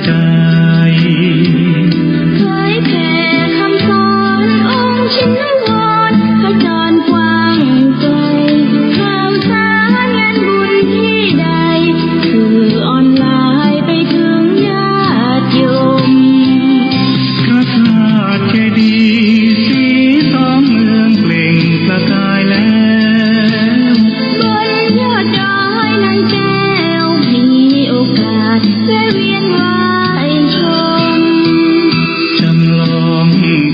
ใจเผยแผ่คำสอนองค์ชินวรขจรกว้างไกลข่าวสารงานบุญที่ใดสื่อออนไลน์ไปถึงญาติโยมพระธาตุเจดีย์สีทองเมืองเปล่งประกายแล้วบนยอดดอยนางแก้วมีโอกาสแวะเวียนไหว้ชมจำลอง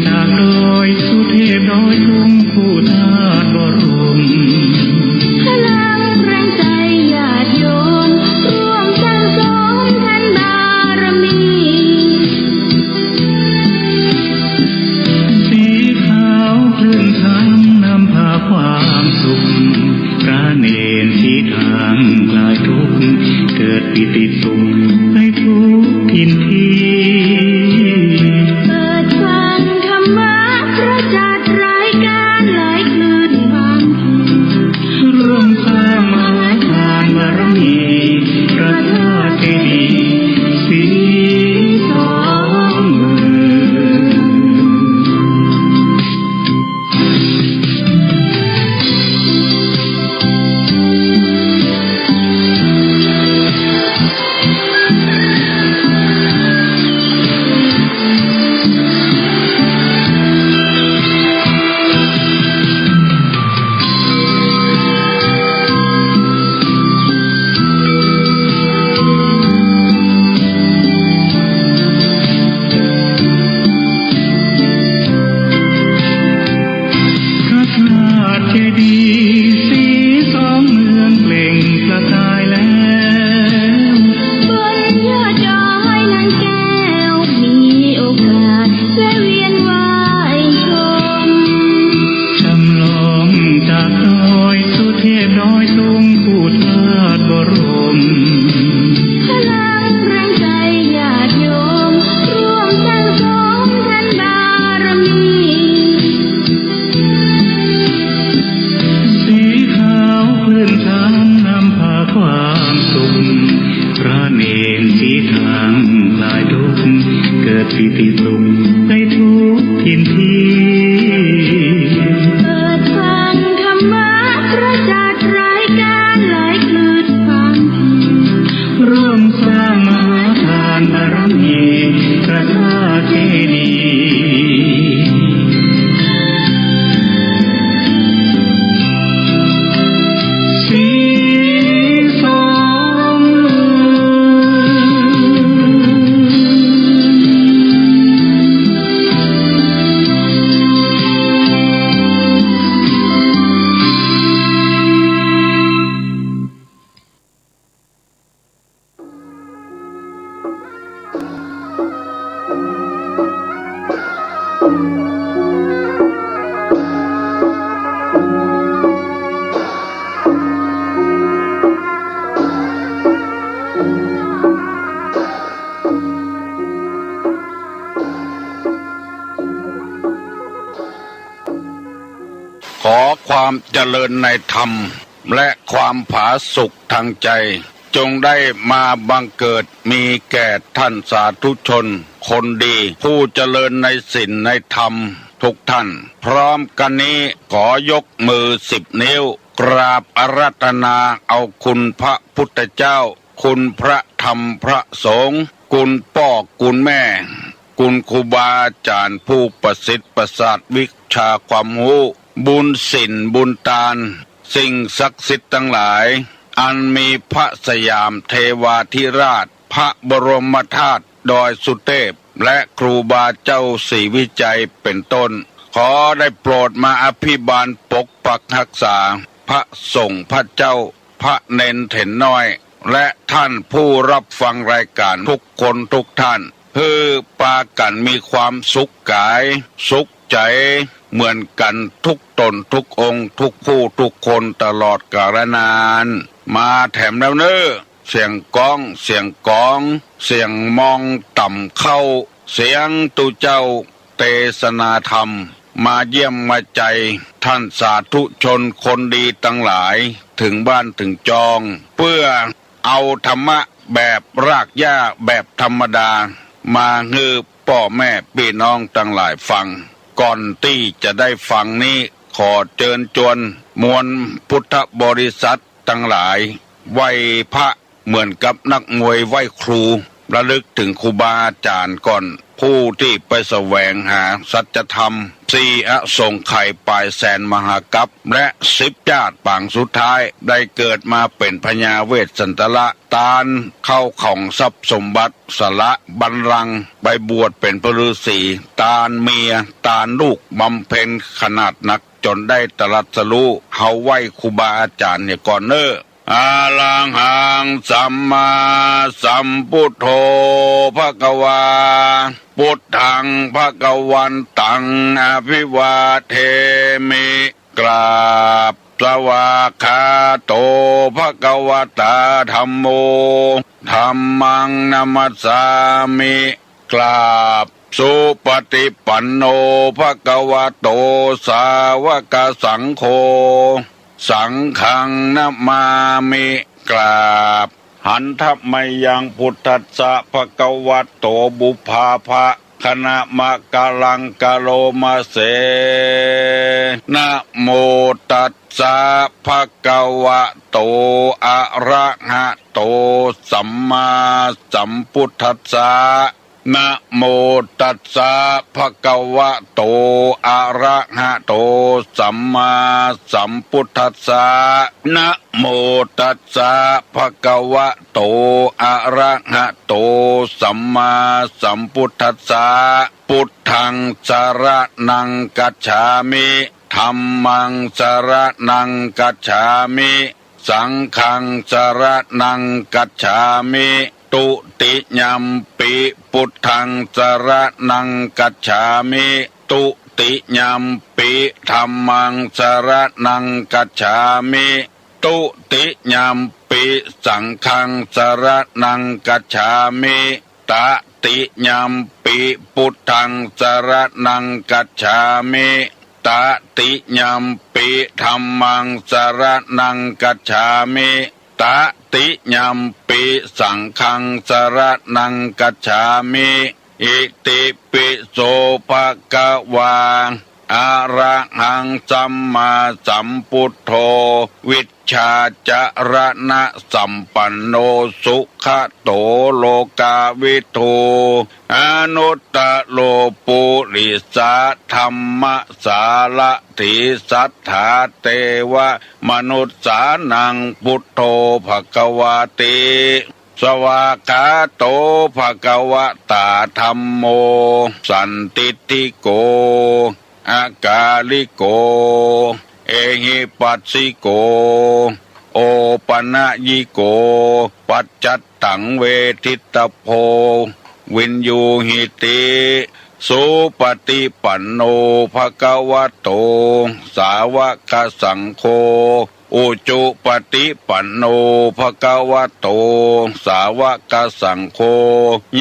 จากดอยสุเทพดอยทุ่งผู้ธาตุบรมพลังแรงใจญาติโยมร่วมสร้างสมทันบารมีสีขาวคลื่นทางนำพาความสุขพระเนรที่ทางคลายทุกข์เกิดปิติสุขให้ทุกทินทีเปิดฟังธรรมะพระจัดรายการหลายคลื่นความร่วมสร้างมหาทานบารมีพระธาตุเจดีย์สีทองเมืพระธาตุเจดีย์สีทองเมืองเปล่งประกายแล้วบนยอดดอยนางแก้วมีโอกาสแวะเวียนไหว้ชมจำลองจากดอยสุเทพดอยทุ่งผู้ธาตุบรมพลังแรงใจญาติโยมร่วมสร้างสมทันบารมีสีขาวคลื่นทางนำพาความสุขพระเนรที่ทางคลายทุกข์เกิดปิติสุขให้ทุกทินทีเปิดฟังธรรมะพระจัดรายการหลายคลื่นความร่วมสร้างมหาทานบารมีพระธาตุเจดีย์สีทองเมืขอความเจริญในธรรมและความผาสุกทางใจ จงได้มาบังเกิดมีแก่ท่านสาธุชนคนดีผู้เจริญในศีลในธรรมทุกท่านพร้อมกันนี้ขอยกมือ10 นิ้วกราบอาราธนาเอาคุณพระพุทธเจ้าคุณพระธรรมพระสงฆ์คุณพ่อคุณแม่คุณครูบาอาจารย์ผู้ประสิทธิ์ประสาทวิชาความรู้บุญศีลบุญทานสิ่งศักดิ์สิทธิ์ทั้งหลายอันมีพระสยามเทวาธิราชพระบรมธาตุดอยสุเทพและครูบาเจ้าศรีวิจัยเป็นต้นขอได้โปรดมาอภิบาลปกปักรักษาพระสงฆ์พระเจ้าพระเนนเถนน้อยและท่านผู้รับฟังรายการทุกคนทุกท่านเพื่อปากันมีความสุขกายสุขใจเหมือนกันทุกตนทุกองค์ทุกผู้ทุกคนตลอดกาลนานมาแถมแล้วเนอเสียงก้องเสียงกองเสียงมองต่ำเข้าเสียงตุเจ้าเทศนาธรรมมาเยี่ยมมาใจท่านสาธุชนคนดีทั้งหลายถึงบ้านถึงจองเพื่อเอาธรรมะ แบบรากหญ้าแบบธรรมดามาฮือพ่อแม่พี่น้องทั้งหลายฟังก่อนที่จะได้ฟังนี้ขอเชิญชวนมวลพุทธบริษัททั้งหลายไหว้พระเหมือนกับนักมวยไหว้ครูระลึกถึงครูบาอาจารย์ก่อนผู้ที่ไปแสวงหาสัจธรรมสี่อสงไขยปลายแสนมหากัปและ10 ญาติปางสุดท้ายได้เกิดมาเป็นพญาเวสสันตละตาลเข้าของทรัพย์สมบัติสละบัลลังก์ไปบวชเป็นพระฤาษีตาลเมียตาลลูกบำเพ็ญขนาดหนักจนได้ตรัสรู้เฮาไหว้ครูบาอาจารย์เนี่ยก่อนเนออาลังหังสัมมาสัมพุทโธภควาพุทธังภควันตังอภิวาเทมิกราบสวากขาโตภควตาธัมโมธัมมังนัมสสามิกราบสุปฏิปันโนภควโตสาวกสังโฆสังฆังนะมามิกราบหันทัพไมยังพุทธัสสะภควโตบุพาภะคณะมะกะลังกะโลมาเสนะโมตัสสะภควโตอะระหะโตสัมมาสัมพุทธัสสะนะโมตัสสะภควโตอะระหะโตสัมมาสัมพุทธัสสะนะโมตัสสะภควโตอะระหะโตสัมมาสัมพุทธัสสะพุทธังสรณังกัจฉามิธัมมังสรณังกัจฉามิสังฆังสรณังกัจฉามิตุติยัมปิพุทธังสรณังกัจฉามิตุติยัมปิธัมมังสรณังกัจฉามิตุติยัมปิสังฆังสรณังกัจฉามิตติยัมปิพุทธังสรณังกัจฉามิตติยัมปิธัมมังสรณังกัจฉามิตติยัมปิสังฆังสรณังกัจฉามิอิติปิโสภะคะวาอะระหังสัมมาสัมพุทโธวิชชาจรณะสัมปันโนสุขโตโลกาวิทูอนุตตโลปุริสาธัมมสารถิสัทธาเตวะมนุสสานังพุทโธภควาติสวากขาโตภควตาธัมโมสันติติโกอากาลิโกเอหิปัสสิโกโอปนะยิโกปัจจัตตังเวทิตโพวินยูหิติสุปฏิปันโนภควโตสาวกสังโฆอุจุปฏิปันโนภควโตสาวกสังโฆ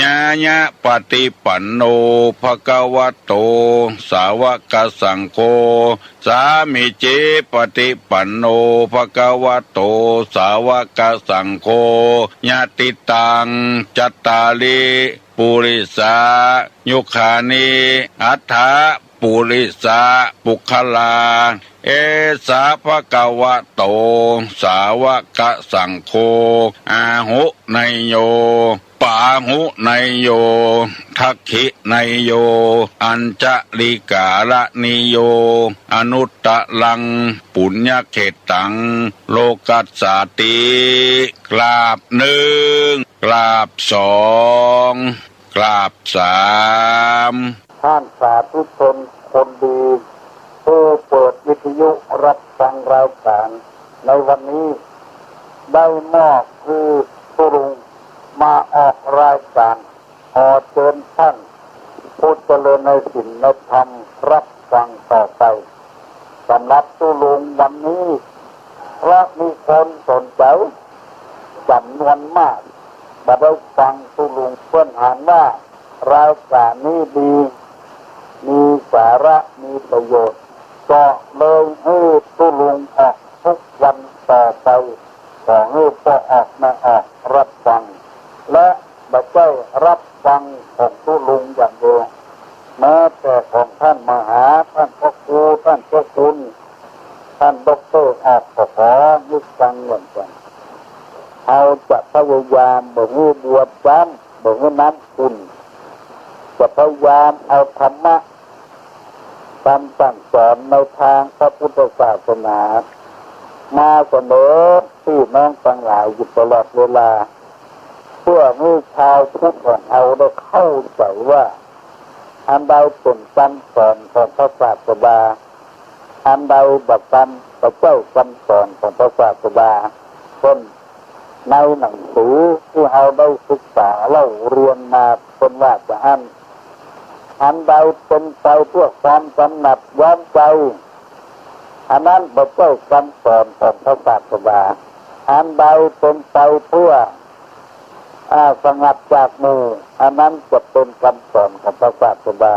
ญาญะปฏิปันโนภควโตสาวกสังโฆสามิเจปฏิปันโนภควโตสาวกสังโฆญาติตังจัตตาลิปุริสายุคานิอัฏฐาปุริสาปุคลาเอสาภควโตสาวกสังโฆอาหุไนโยปาหุไนโยทักขิไนโยอัญจลิกาลนิโยอนุตตะลังปุญญเขตังโลกัสสาติกราบหนึ่งกราบสองกราบสามท่านสาธุชนคนดีผู้เปิดวิทยุรับฟังรายการในวันนี้ได้มอบคือตุลุงมาออกรายการขอเชิญท่านผู้เจริญในศีลในธรรมรับฟังต่อไปสำหรับตุลุงวันนี้เพราะมีคนสนใจจำนวนมากมาได้ฟังตุลุงเพื่อนอ่านว่ารายการนี้ดีมีสาระมีประโยชน์ก็เลยให้ตุลุงออกทุกวันต่อไปขอให้พอออกมาออกรับฟัง บัดเจ้ารับฟังของตุลุงอย่างเดียวแม้แต่ของท่านมหาท่านพระครูท่านเจ้าคุณท่านด็อกเตอร์อาจขอยึดฟังเหมือนกันเราจะพยายามบ่งบวชซ้ำบ่งน้ำคุณจะพยายามเอาธรรมะคำสั่งสอนในทางพระพุทธศาสนามาเสนอที่น้องทั้งหลายอยู่ตลอดเวลาเพื่อให้ชาวพุทธของเราได้เข้าใจว่าอันใดเป็นคำสอนของพระศาสดาอันใดแบบคำพระเจ้าคำสอนของพระศาสดาต้นในหนังสือที่เราได้ศึกษาเล่าเรียนมาเป็นว่าจะอันใดเป็นไปเพื่อความกำหนัดย้อมใจอันนั้นพระเจ้าคำสอนของพระศาสดาอันใดเป็นไปเพื่อสงัดจากหมู่อันนั้นจะเป็นคำสอนของพระศาสดา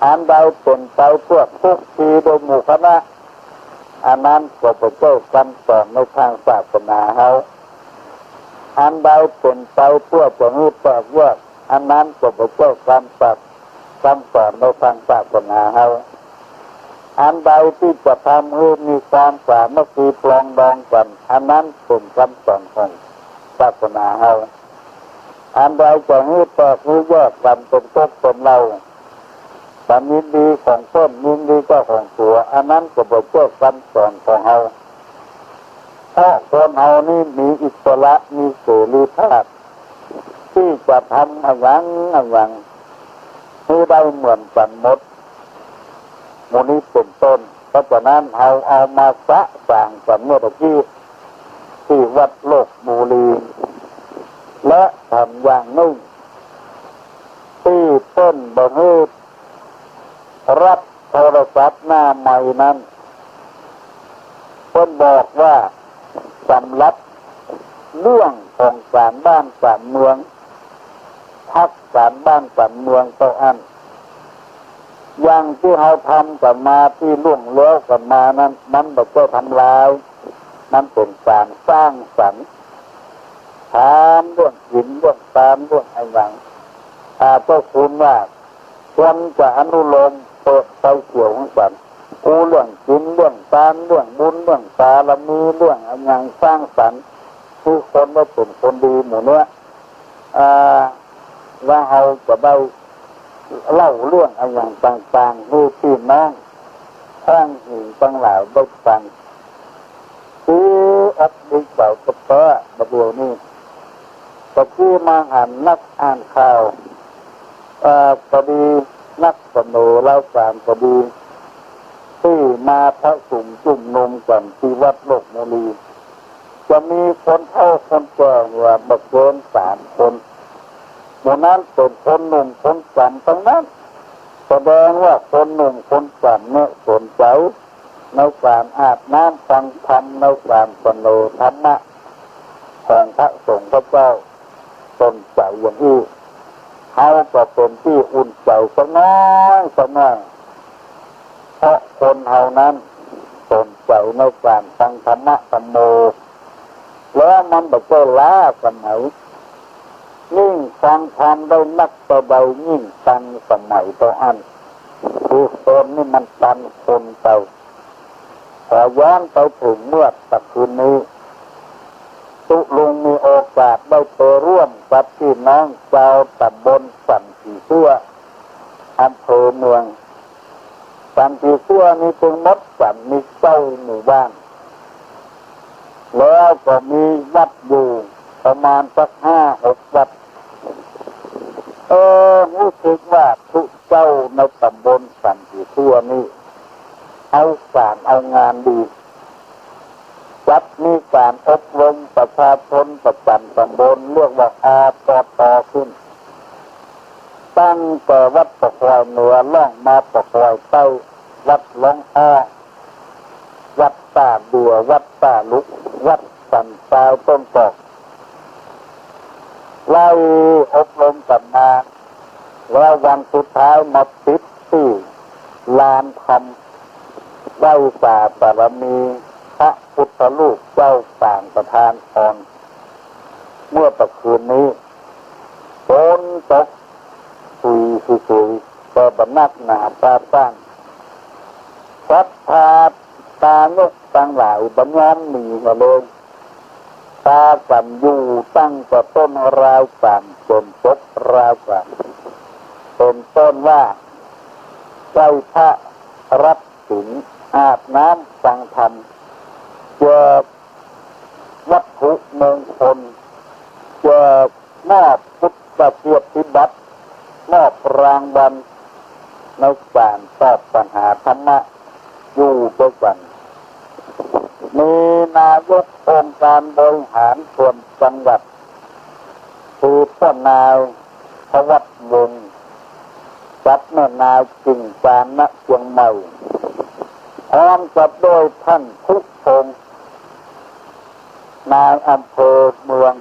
อันใดเป็นไปเพื่อทุกทีโดยหมู่คณะอันนั้นก็พระเจ้าคำสอนในทางศาสนาเขาอันใดเป็นไปเพื่อจะให้แตกแยกอันนั้นก็พระเจ้าคำสอนในทางศาสนาเขาอันใดที่จะทำให้มีความสามัคคีปรองดองกันอันนั้นเป็นคำสอนของศาสนาเขาอันใดจะให้แตกให้แยกกันเป็นต้นเป็นเราความยินดีของต้นยินดีก็ของตัวอันนั้นก็เป็นเจ้าคำสอนของเขาเพราะคนเขานี่มีอิสระมีเสรีภาพที่จะทำอย่างที่ได้เหมือนกันหมดมูลนี้เป็นต้นเพราะฉะนั้นเอามาสะสางกันเมื่อที่วัดโลกบุรีและทำอย่างนุ่งที่ต้นบงืดรับโทรศัพท์หน้าใหม่นั้นเพิ่นบอกว่าสำหรับเรื่องของการบ้านการเมืองพักการบ้านการเมืองตัวอันอย่างที่เราทำกันมาที่ล่วงเลี้ยวกันมานั้นมันแบบก็ทำลายมันเป็นการสร้างสรรค์ถามเรื่องหินเรื่องตามเรื่องอะไรอย่างเจ้าคุณว่าควรจะอนุโลมเปิดไฟเขียวของสันเรื่องหินเรื่องตามเรื่องบุญเรื่องตาละมีเรื่องอะไรอย่างสร้างสรรค์คือคนว่าเป็นคนดีหมู่เนี้ยว่าเราจะได้เล่าเรื่องอะไรอย่างต่างๆให้พี่น้องข้างหินตั้งหลายได้ฟังคืออัดดีเก่าตะเปาะมาเดียวนี้ตะกี้มานักอ่านข่าวคดีนักเสนอเล่าการคดีที่มาพระสุมจุ่มนมกันที่วัดโลกนาลีจะมีคนเฒ่าคนแก่ว่าบักเกิน3 คนหมู่นั้นเป็นคนหนุ่มคนสั่นทั้งนั้นแสดงว่าคนหนุ่มคนสั่นเนี่ยสนใจในการอาบน้ำฟังธรรมในการเสนอธรรมะของพระสงฆ์พระเจ้าสนใจอย่างนี้เขาก็เป็นที่อุ่นใจสักน้อยเพราะคนเฮานั้นสนใจในการฟังธรรมะธรรมโมแล้วมันแบบก็ล้ากันไหนยิ่งฟังธรรมได้นักต่อใดยิ่งตันสมัยต่ออันคือคนนี่มันตันคนเต่าขอย้อนไปถึงเมื่อตะคืนนี้ตุลุงมีโอกาสได้ไปร่วมกับพี่น้องชาวตำบลสันติเสื้ออำเภอเมืองสันติเสื้อนี่เป็นมดสันมีเจ้าหมู่บ้านแล้วก็มีวัดอยู่ประมาณสัก5-6 วัดรู้สึกว่าทุกเจ้าในตำบลสันติเสื้อนี่เอางานดีจัดมีการอบรมประชาชนประจำตำบลเรียกว่าต่อขึ้นตั้งแต่วัดปะควายเหนือล่องมาปะควายใต้วัดหลวงวัดตาบัววัดตาลุกวัดสันตาวต้นตอกไล่อบรมกันมาแล้ววันสุดท้ายมาปิดที่ลานธรรมได้สาบารมีพระพุทธรูปเจ้าต่างประธานพรเมื่อตะคืนนี้ ตกสุยแต่บรรนักหนาตาตั้งศรัทธาตาโลกตั้งหลายบรรยามหนีมาเลยตาสัมอยู่ตั้งแต่ต้นราวกลางจนจบราวกลางเป็นต้นว่าใกล้พระรับศีลอาบน้ำฟังธรรมเจอวัตถุมงคลเจอมอบพุทธเกียรติบัตรมอบรางวัลในการตอบปัญหาธรรมะอยู่ด้วยกันมีนายกองค์การบริหารส่วนจังหวัดคือพ่อนายธวัชวงศ์จัดแม่นายกิ่งการณเชียงใหม่พร้อมกับโดยท่านทุกพงศ์นายอำเภอเมือง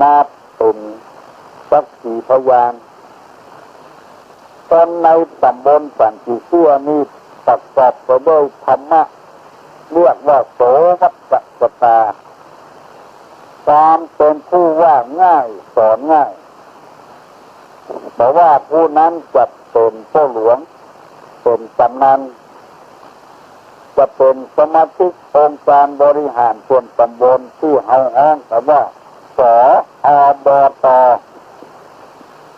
นาตุนสักขีพยานตอนในตำบลสันติเสื้อนี้ประกอบไปด้วยธรรมะเรียกว่าโสวัตสตาความเป็นผู้ว่าง่ายสอนง่ายแต่ว่าผู้นั้นจะเป็นผู้หลวงเป็นกำนันจะเป็นสมาชิกองค์การบริหารส่วนตำบลที่เฮาอ้างแต่ว่าสอบต.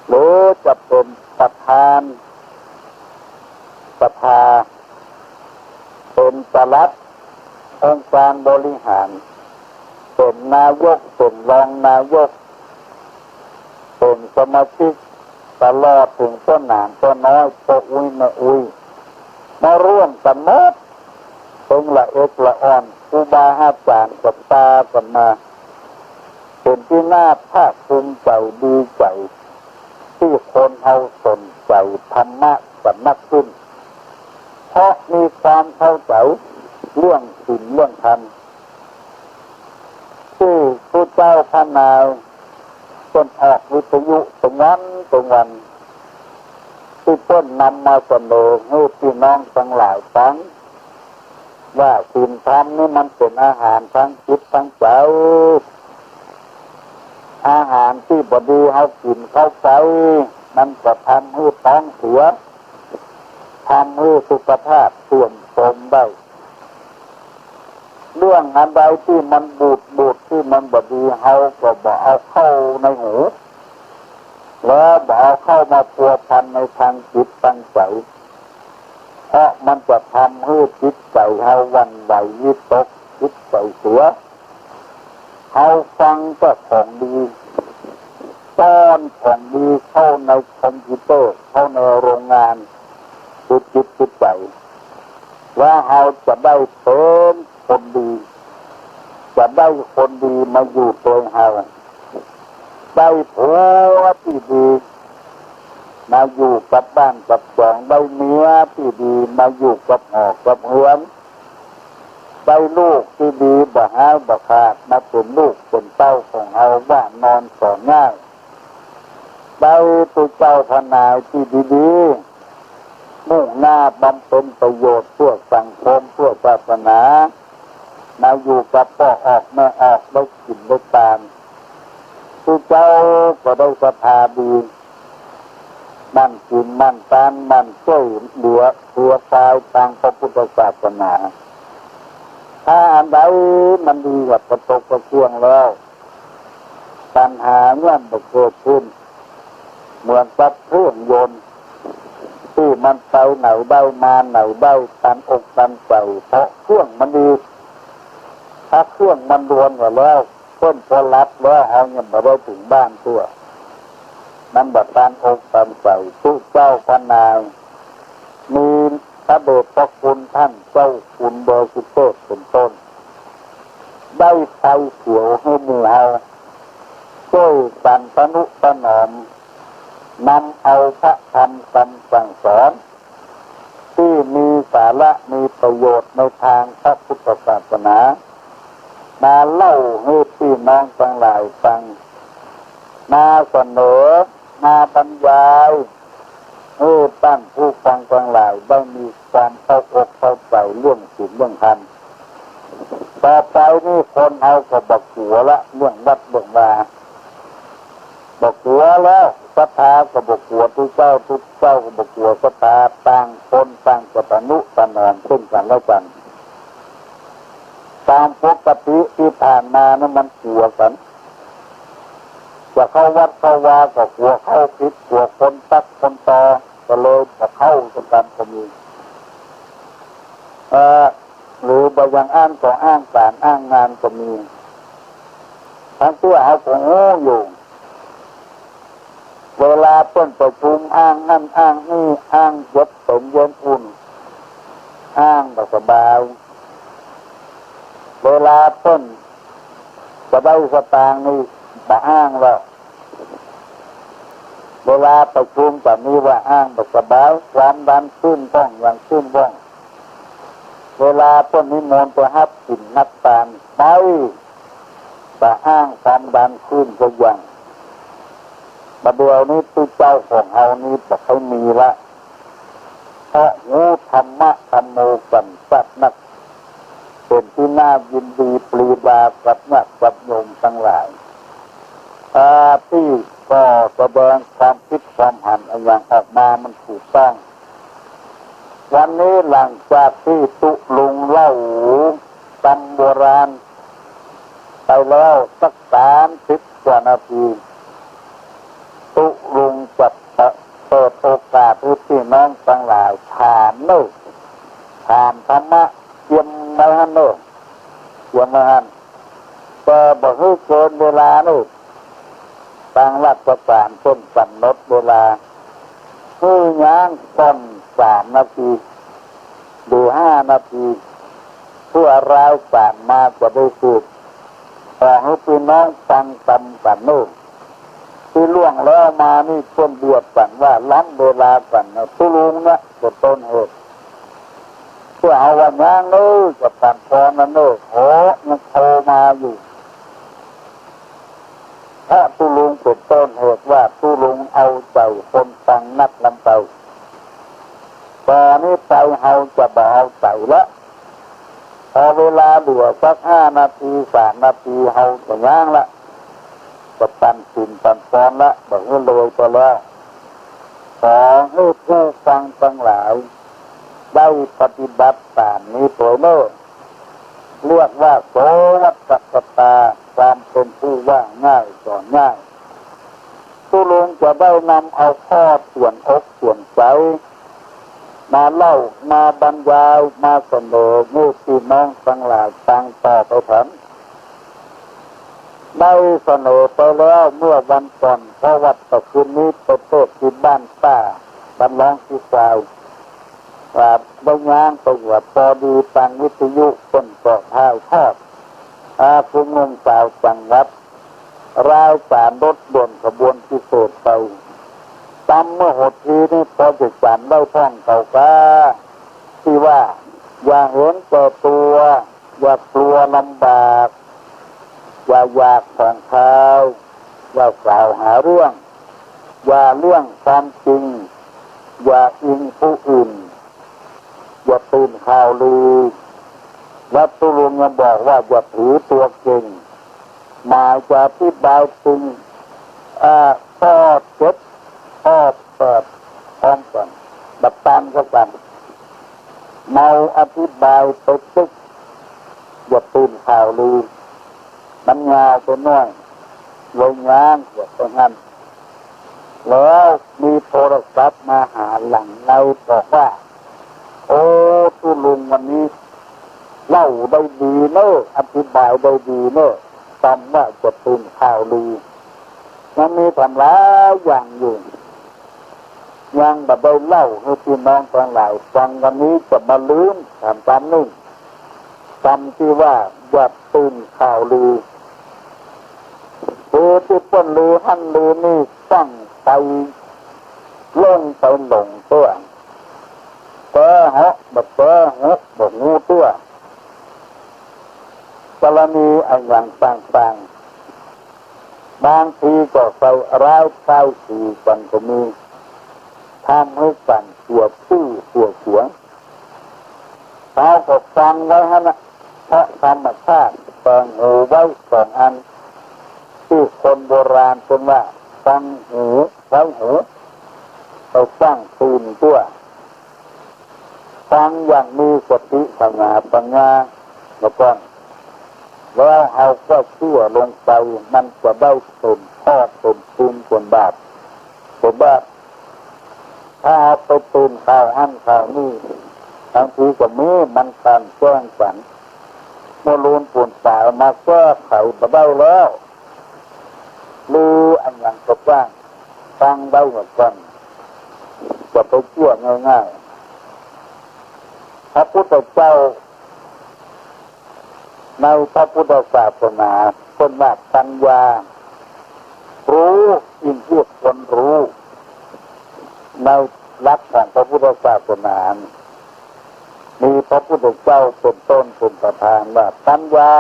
หรือจะเป็นประธานสภาเป็นปลัดองค์การบริหารเป็นนายกเป็นรองนายกเป็นสมาชิกตลอดถึงต้นหนามต้นน้อยตัวอุ้ยแม่อุ้ยมาร่วมกันหมดเป็นละเอกละอ่อนครูบาอาจารย์กับตากันมาเป็นที่น่าภาคภูมิใจดีใจที่คนเอาสนใจธรรมะกันมากขึ้นเพราะมีความเข้าใจเรื่องศีลเรื่องธรรมที่พระเจ้าพระนายจนออกวิทยุตรงวันที่ต้นนำมาเสนอให้พี่น้องทั้งหลายฟังว่าศีลธรรมนี่มันเป็นอาหารทั้งจิตทั้งใจอาหารที่บดีเขากินเข้าไปมันก็ทำให้ท้องเสียทำให้สุขภาพเสื่อมโทรมได้เรื่องอะไรที่มันบูดที่มันบดีเขาก็บอกเอาเข้าในหูแล้วบอกเอาเข้ามาพัวพันในทางจิตตั้งใจเพราะมันจะทำให้จิตใจเขาวันไหววิตกจิตใจเสียเขาฟังก็ของดีต้อนของดีเข้าในคอมพิวเตอร์เข้าในโรงงานจิตใจว่าเขาจะได้เป็นคนดีจะได้คนดีมาอยู่ตัวเขาได้ผัวที่ดีมาอยู่กับบ้านกับสองได้เมียที่ดีมาอยู่กับหอกกับเฮือนได้ลูกที่ดีบ่หาบ่ขาดมาเป็นลูกเป็นเต้าของเขาว่านอนสอนง่ายได้ตัวเจ้าพนายที่ดีๆมุ่งหน้าบำเพ็ญประโยชน์เพื่อสังคมเพื่อศาสนามาอยู่กับพ่อออกแม่ออกได้กินได้ตามตัวเจ้าก็ได้ศรัทธาดีมันกินมันตานมันช่วยเหลือตัวตายทางพระพุทธศาสนาถ้าอันใดมันดีกับประตกประเทืองแล้วปัญหาเนี่ยมันเกิดขึ้นเหมือนกับเครื่องยนต์ที่มันไปไหนได้มาไหนได้ตันอกตันใจเพราะเครื่องมันดีถ้าเครื่องมันรวนกว่าแล้วต้นพอรับแล้วเอาเงินมาได้ถึงบ้านตัวนั้นบัดตันอกตันใจทุกเจ้าพนายมีพระเดชพระคุณท่านเจ้าคุณเบอร์สุเทพเป็นต้นได้ไฟเขียวให้มือเอาช่วยกันสนุสนอมนำเอาพระธรรมคำสั่งสอนที่มีสาระมีประโยชน์ในทางพระพุทธศาสนามาเล่าให้พี่น้องทั้งหลายฟังมาเสนอมาบรรยายให้ท่านผู้ฟังทั้งหลายได้มีความเข้าอกเข้าใจเรื่องศีลเรื่องธรรมต่อไปนี่คนเอาก็บอกหัวละเรื่องวัดเรื่องวาบอกหัวแล้วศ ศรัทธาก็บอกกลัวทุกเจ้าก็บอกกลัวศรัทธาต่างคนต่างจะตนุตนอมซึ่งกันและกันตามปกติที่ผ่านมานั้นมันกลัวกันจะเข้าวัดเข้าวาก็กลัวเข้าผิดกลัวคนตักคนตอก็เลยจะเข้ากันก็มีหรือบางอย่างอ้างก็อ้างการอ้างงานก็มีทั้งตัวเอาของโง่อยู่เวลาเพิ่นประชุมอ้างนั่นอ้างนี่อ้างยศสมเย็นอุ่นอ้างแบบสบายเวลาเพิ่นจะได้สตางค์นี่มาอ้างแล้วเวลาประชุมแบบนี้ว่าอ้างแบบสบายความดันขึ้นบ้องอย่างขึ้นบ้องเวลาเพิ่นนิมนต์ไปฮับกินนับตาลไปแต่อ้างความดันขึ้นก็อย่างมาเดียวนี้ตู้เจ้าของเอานี้บอกให้มีละเพราะงูธรรมะธรรมโมกันสัตนักเป็นที่น่ายินดีปรีดากับนักกับโยมทั้งหลายที่ก็แสดงความคิดความหันอย่างออกมามันถูกต้องวันนี้หลังจากที่ตุลุงเล่าตำโบราณไปแล้วสัก30 กว่านาทีตุลุงจะเปิดโอกาสให้พี่น้องทั้งหลายถามโน้ถามธรรมะเยี่ยมมาฮันโน้เยี่ยมมาฮันแต่บอกให้เกินเวลาโน้ทางราชการต้นกำหนดเวลาให้ย่างก่อน3 นาทีหรือ5 นาทีเพื่อราวสารมาจะได้สืบขอให้พี่น้องฟังตำกันโน้ที่ล่วงแล้วมานี่ต้นเดือดกันว่าล้ำเวลากันตุลุงนะจะต้นเหตุเพื่อเอาวันย่างโน้จะผ่านพอนั่นโน้โอ้ยังโทรมาอยู่ถ้าตุลุงเป็นต้นเหตุว่าตุลุงเอาใจคนฟังนักลำเตาตอนนี้ใจเขาจะบ่เอาใจละพอเวลาเหลือสัก5 นาที3 นาทีเขาจะย่างละจะปันสินปันฟอนละบอกให้เลยไปแล้วขอให้ผู้ฟังทั้งหลายได้ปฏิบัติตามนี้โดยเลิศเรียกว่าโสวัตตตาความเป็นผู้ว่าง่ายสอนง่ายตุลุงจะได้นำเอาข้อส่วนอกส่วนใจมาเล่ามาบรรยายมาเสนอให้พี่น้องทั้งหลายฟังต่อไปถันได้เสนอไปแล้วเมื่อวันก่อนเพราะวัดตะคืนนี้ไปเทศที่บ้านป้าบ้านร้องที่สาวได้ย่างไปว่าพอดีฟังวิทยุต้นต่อท้ายทอดผู้เงินสาวจังหวัดราวสารรถด่วนขบวนพิเศษไปตามเมื่อหดทีนี้พอจะจำได้ท่องเก่าก้าที่ว่าอย่าเห็นแต่ตัวอย่ากลัวลำบากอย่าอยากของเขาอย่ากล่าวหาเรื่องอย่าเรื่องความจริงอย่าอิงผู้อื่นอย่าตื่นข่าวลือและตุลุงยังบอกว่าอย่าถือตัวเก่งหมายจะอธิบายถึงข้อ7ข้อ8พร้อมกันแบบตามกันเมาอธิบายไปตึกอย่าตื่นข่าวลือมันยาวไปหน่อยลงงานอย่าไปงั้นแล้วมีโทรศัพท์มาหาหลังเราบอกว่าโอ้ตุลุงวันนี้เล่าได้ดีเนอะอธิบายได้ดีเนอะตามว่าจะตื่นข่าวลือมันมีทำร้ายอย่างอยู่ยังแบบได้เล่าให้พี่น้องทั้งหลายฟังวันนี้จะมาลืมทำตามนึ่งตามที่ว่าอย่าตื่นข่าวลือที่ต้นลือหั่นลือนี่ตั้งไปเล่งไปหลงตัวเตะหกแบบเตะหกแบบงูตัวกรณีอย่างต่างๆบางทีก็ใส่ร้ายใส่สีกันก็มีทำให้กันตัวผู้ตัวขวงเขาก็ฟังไว้ฮะนะเพราะธรรมชาติแปลงหูไว้2 อันที่คนโบราณเป็นว่าพ ฟังหูไว้หูไปตั้งตื่นตัวฟังอย่างมีสติปัญญาแล้วก็แล้วเอาก็เชื่อลงไปมันจะได้เป็นข้อเป็นจริงเป็นบาปเป็นบาปถ้าไปตื่นข่าวอันข่าวนี้บางทีก็มีมันการแจ้งฝันเมื่อรูนปุ่นป่ามาแก้ไขมาได้แล้วหรืออันอย่างก็ว่างฟังได้เหมือนกันจะไปเชื่อง่ายๆพระพุทธเจ้าในพระพุทธศาสนาคนว่าปัญญารู้ยิ่งเรียกคนรู้ในหลักของพระพุทธศาสนามีพระพุทธเจ้าเป็นต้นเป็นประธานว่าปัญญา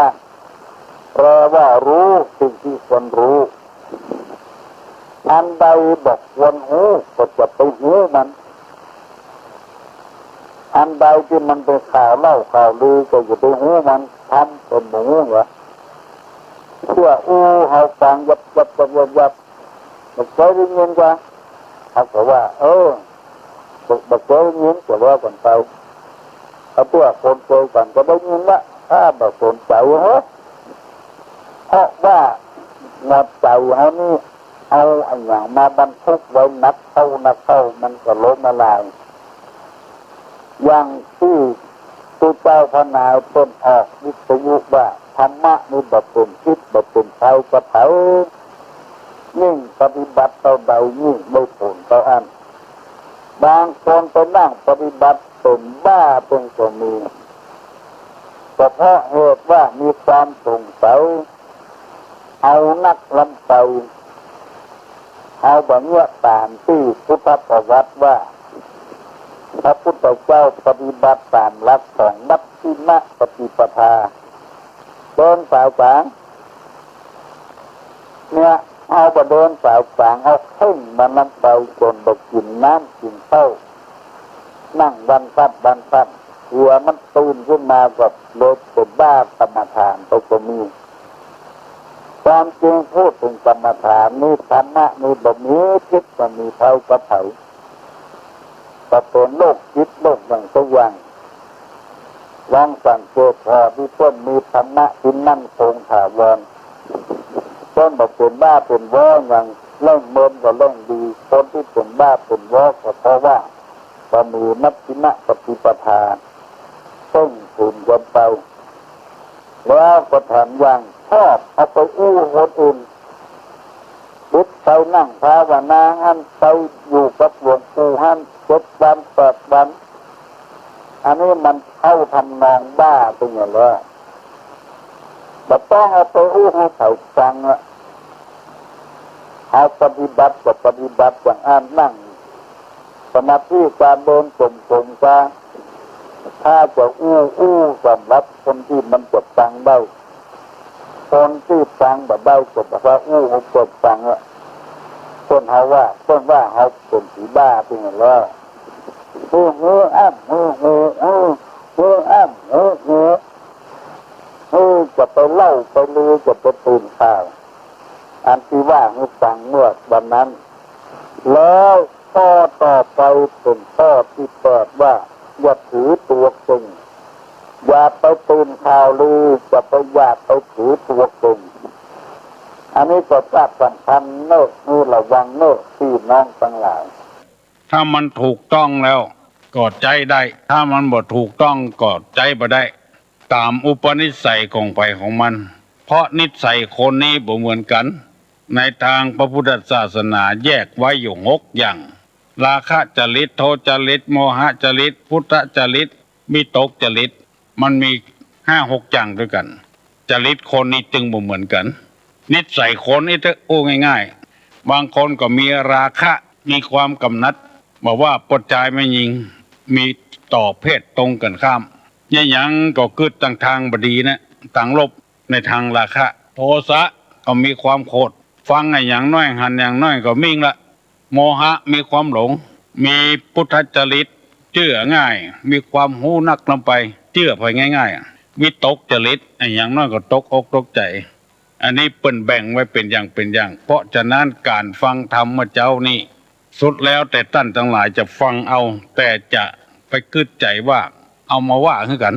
แปลว่ารู้สิ่งที่ควรรู้อันใดบอกควรหูก็จะไปหูมันอันใดที่มันเป็นข่าวเล่าข่าวลือก็จะไปหูมันทำเป็นหมูเหรอเชื่อเขาฟังยับมันเคยได้ยินว่าเขาบอกว่ามันเคยได้ยินแต่ว่าก่อนไปเอาตัวคนเคยก่อนก็ได้ยินว่าถ้าแบบคนเจ้าเหรอเพราะว่าเงาเจ้าเขานี่เอาไอ้อย่างมาบรรทุกไว้นักเข้ามันก็ล้มละลายอย่างที่ตัวเจ้าพนาต้นออกวิทยุว่าธรรมะนี่แบบเป็นคิดแบบเป็นเท้ากระเถายิ่งปฏิบัติเท่าใดยิ่งไม่ผลเท่าอันบางคนไปนั่งปฏิบัติเป็นบ้าเป็นก็มีเพราะเหตุว่ามีความสงสัยเอานักลำไปเอาแบบเนี้ยตามที่พุทธประวัติว่าพระพุทธเจ้าปฏิบัติตามหลักของมัชฌิมปฏิปทาเดินสายกลางเนี่ยเอาไปเดินสายกลางเอาเข่งมันนั่งไปจนไปกินน้ำกินข้าวนั่งบันฟัดหัวมันตื่นขึ้นมากับโลดเป็นบ้ากรรมฐานตัวก็มีความจริงพูดถึงกรรมฐานนี่ธรรมะนี่แบบนี้คิดมันมีเท่ากระเถาแต่เป็นโลกจิตโลกอย่างสว่างลองสังเกตพอที่ต้นมีธรรมะที่นั่นคงถาวรต้นแบบเป็นบ้าเป็นวออย่างเล่งเมินก็เล่งดีต้นที่เป็นบ้าเป็นวอก็เพราะว่าก็มีมัชฌิมปฏิปทาต้นถึงกันไปแล้วก็ถามอย่างชอบเอาไปคนอื่นบุตรไปนั่งภาวนาหันไปอยู่กับหลวงปู่หัน7 วัน 8 วันอันนี้มันเข้าทำนองบ้าไปอย่างไรแบบต้องเอาไปให้เขาฟังเอาปฏิบัติกับปฏิบัติอย่างอ่านนั่งสมาธิการเดินจงกรมการถ้าจะสำหรับคนที่มันจดฟังได้คนที่ฟังแบบได้จดแบบว่าเขาจดฟังต้นเขาว่าเขาเป็นผีบ้าเป็นอย่างไรจะไปเล่าไปลือจะไปตื่นข่าวอันที่ว่าให้ฟังเมื่อวันนั้นแล้วข้อต่อไปเป็นข้อที่เปิดว่าอย่าถือตัวจริงอย่าไปตื่นข่าวลือจะไปอย่าไปถือตัวจริงอันนี้ก็ทราบสำคัญเนอะนี่ระวังเนอะพี่น้องทั้งหลายถ้ามันถูกต้องแล้วก็ใจได้ถ้ามันบ่ถูกต้องก็ใจบ่ได้ตามอุปนิสัยของไปของมันเพราะนิสัยคนนี้บ่เหมือนกันในทางพระพุทธศาสนาแยกไว้อยู่6อย่างราคะจริตโทจริตโมหจริตพุทธจริตวิตกจริตมันมี 5-6 อย่างด้วยกันจริตคนนี้จึงบ่เหมือนกันนิสัยคนนี่ถ้าง่ายๆบางคนก็มีราคะมีความกำหนัดบอกว่าปดใจไม่ยิงมีต่อเพศตรงกันข้ามยังก็เกิดทางบดีนะต่างลบในทางราคะโทสะก็มีความโกรธฟังอย่างน้อยหันอย่างน้อยก็มิ่งละโมหะมีความหลงมีพุทธจริตเชื่อง่ายมีความหูนักลงไปเชื่อไปง่ายๆวิตกจริตอย่างน้อยก็ตกอกตกใจ อันนี้เปิ้นแบ่งไว้เป็นอย่างเพราะฉะนั้นการฟังธรรมเจ้านี่สุดแล้วแต่ท่านทั้งหลายจะฟังเอาแต่จะไปกึดใจว่าเอามาว่าคือกัน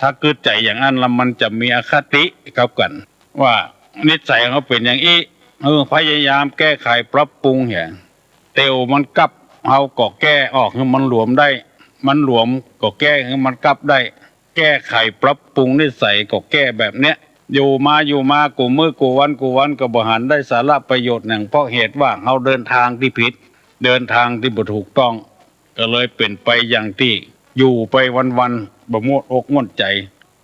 ถ้ากึดใจอย่างนั้นแล้วมันจะมีอคติกับกันว่านิสัยของเขาเป็นอย่างนี้พยายามแก้ไขปรับปรุงอย่างเตียวมันกลับเฮาก็แก้ออกให้มันหลวมได้มันหลวมก็แก้ให้มันกลับได้แก้ไขปรับปรุงนิสัยก็แก้แบบเนี้ยอยู่มากูมือกูวันก็บ่หันได้สาระประโยชน์หนึ่งเพราะเหตุว่าเฮาเดินทางที่ผิดเดินทางที่บ่ถูกต้องก็เลยเป็นไปอย่างที่อยู่ไปวันๆบ่ม่วนอกม่วนใจ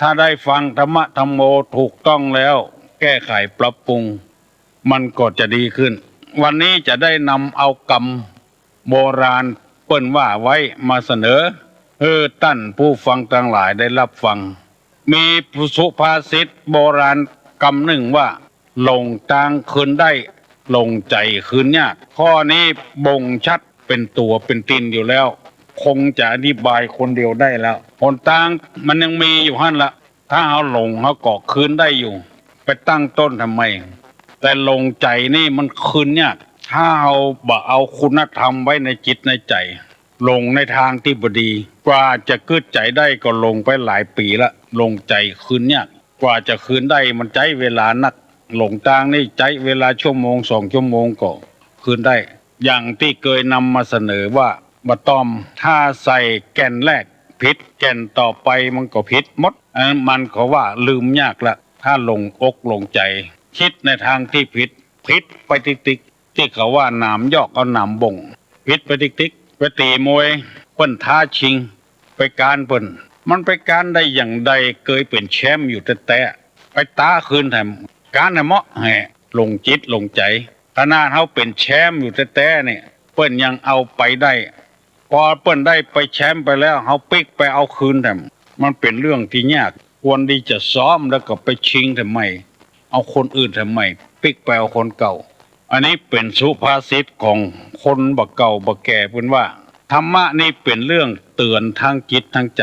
ถ้าได้ฟังธรรมะธรรมโมถูกต้องแล้วแก้ไขปรับปรุงมันก็จะดีขึ้นวันนี้จะได้นำเอากรรมโบราณเปิ้นว่าไว้มาเสนอท่านผู้ฟังทั้งหลายได้รับฟังมีสุภาษิตโบราณคำหนึ่งว่าหลงทางคืนได้หลงใจคืนยากข้อนี้บ่งชัดเป็นตัวเป็นตินอยู่แล้วคงจะอธิบายคนเดียวได้แล้วหนทางมันยังมีอยู่หั่นละถ้าเอาหลงเขาก็คืนได้อยู่ไปตั้งต้นทำไมแต่หลงใจนี่มันคืนยากถ้าเอาบ่เอาคุณธรรมไว้ในจิตในใจลงในทางที่บดีกว่าจะกึดใจได้ก็ลงไปหลายปีละลงใจคืนยากกว่าจะคืนได้มันใช้เวลานักหลงทางนี่ใช้เวลาชั่วโมง2 ชั่วโมงก็คืนได้อย่างที่เคยนำมาเสนอว่าบะตอมถ้าใส่แก่นแรกผิดแก่นต่อไปมันก็ผิดหมดมันก็ว่าลืมยากละถ้าลงอกลงใจคิดในทางที่ผิดไปติ๊กที่เขาว่าหนามยอกเอาหนามบ่งผิดไปติ๊กไปตีมวยเปิ้นท้าชิงไปการเปิ้นมันไปการได้อย่างใดเคยเป็นแชมป์อยู่แต่ไปตาคืนแถมการน่ะเหมาะแห่ลงจิตลงใจขนาดเฮาเป็นแชมป์อยู่แต่เนี่ยเปิ้นยังเอาไปได้พอเปิ้นได้ไปแชมป์ไปแล้วเฮาปิกไปเอาคืนแถมมันเป็นเรื่องที่ยากควรที่จะซ้อมแล้วก็ไปชิงทำไมเอาคนอื่นทำไมปิกไปเอาคนเก่าอันนี้เป็นสุภาษิตของคนบักเก่าบักแก่เพิ่นว่าธรรมะนี่เป็นเรื่องเตือนทางจิตทางใจ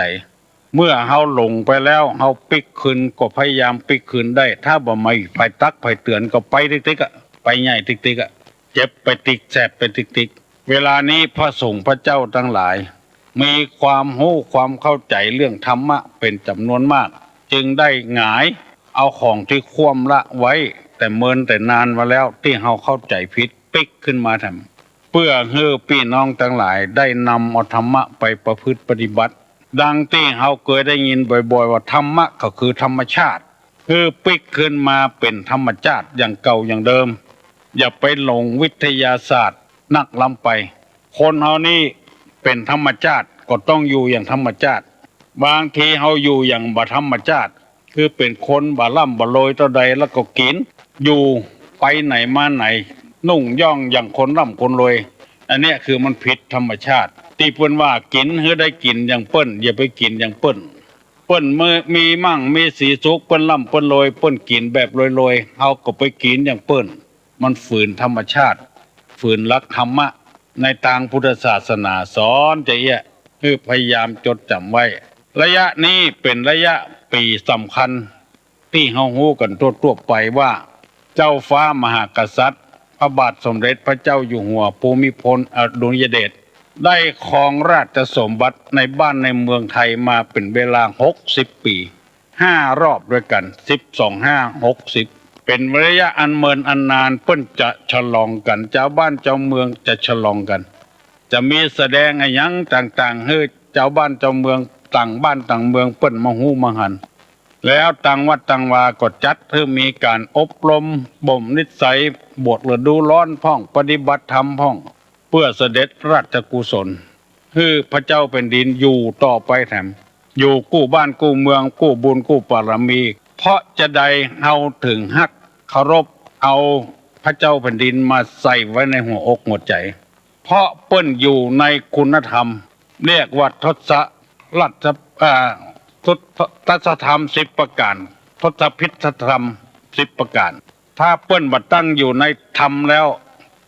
เมื่อเฮาหลงไปแล้วเฮาปิกคืนก็พยายามปิกคืนได้ถ้าบ่ไม่ไปตักไปเตือนก็ไปติ๊กๆไปใหญ่ติ๊กๆเจ็บไปติ๊กแสบไปติ๊กเวลานี้พระสงฆ์พระเจ้าทั้งหลายมีความรู้ความเข้าใจเรื่องธรรมะเป็นจำนวนมากจึงได้หงายเอาของที่คว่ำละไว้แต่เมินแต่นานมาแล้วที่เฮาเข้าใจผิดปิกขึ้นมาทำเพื่อให้พี่น้องทั้งหลายได้นำเอาธรรมะไปประพฤติปฏิบัติดังที่เฮาเคยได้ยินบ่อยๆว่าธรรมะก็คือธรรมชาติคือปิกขึ้นมาเป็นธรรมชาติอย่างเก่าอย่างเดิมอย่าไปหลงวิทยาศาสตร์นักล้ำไปคนเฮานี่เป็นธรรมชาติก็ต้องอยู่อย่างธรรมชาติบางทีเฮาอยู่อย่างบ่ธรรมชาติคือเป็นคนบ่ล่ำบ่โรยเท่าใดแล้วก็กินอยู่ไปไหนมาไหนนุ่งย่องอย่างคนร่ำคนรวยอันเนี้ยคือมันผิดธรรมชาติที่เพิ่นว่ากินเพื่อได้กินอย่างเปิ้นอย่าไปกินอย่างเปิ้นเมื่อมีมั่งมีสีสุขเปิ้นร่ำเปิ้นรวยเปิ้นกินแบบรวยๆเฮาก็ไปกินอย่างเปิ้นมันฝืนธรรมชาติฝืนหลักธรรมะในทางพุทธศาสนาสอนจะเอี้ยคือพยายามจดจำไว้ระยะนี้เป็นระยะปีสำคัญที่เฮาฮู้กันทั่วๆไปว่าเจ้าฟ้ามหากษัตริย์พระบาทสมเด็จพระเจ้าอยู่หัวภูมิพลอดุลยเดชได้ครองราชสมบัติในบ้านในเมืองไทยมาเป็นเวลา60 ปี5 รอบด้วยกัน12-5-60เป็นระยะอันเมินอันนานเปิ้นจะฉลองกันเจ้าบ้านเจ้าเมืองจะฉลองกันจะมีแสดงอะไรยังต่างๆให้เจ้าบ้านเจ้าเมืองต่างบ้านต่างเมืองเปิ้นมาฮู้มาหันแล้วต่างวัดต่างวาก็จัดเพื่อมีการอบรมบ่มนิสัยบวชฤดูร้อนพ่องปฏิบัติธรรมพ่องเพื่อเสด็จราชกุศลคือพระเจ้าแผ่นดินอยู่ต่อไปแถมอยู่กู้บ้านกู้เมืองกู้บุญกู้บารมีเพราะจะได้เอาถึงฮักเคารพเอาพระเจ้าแผ่นดินมาใส่ไว้ในหัวอกหัวใจเพราะเปิ้นอยู่ในคุณธรรมเรียกว่าทศรัตทัศธรรม10 ประการทศพิธธรรม10 ประการถ้าเปิ้นบ่ตั้งอยู่ในธรรมแล้ว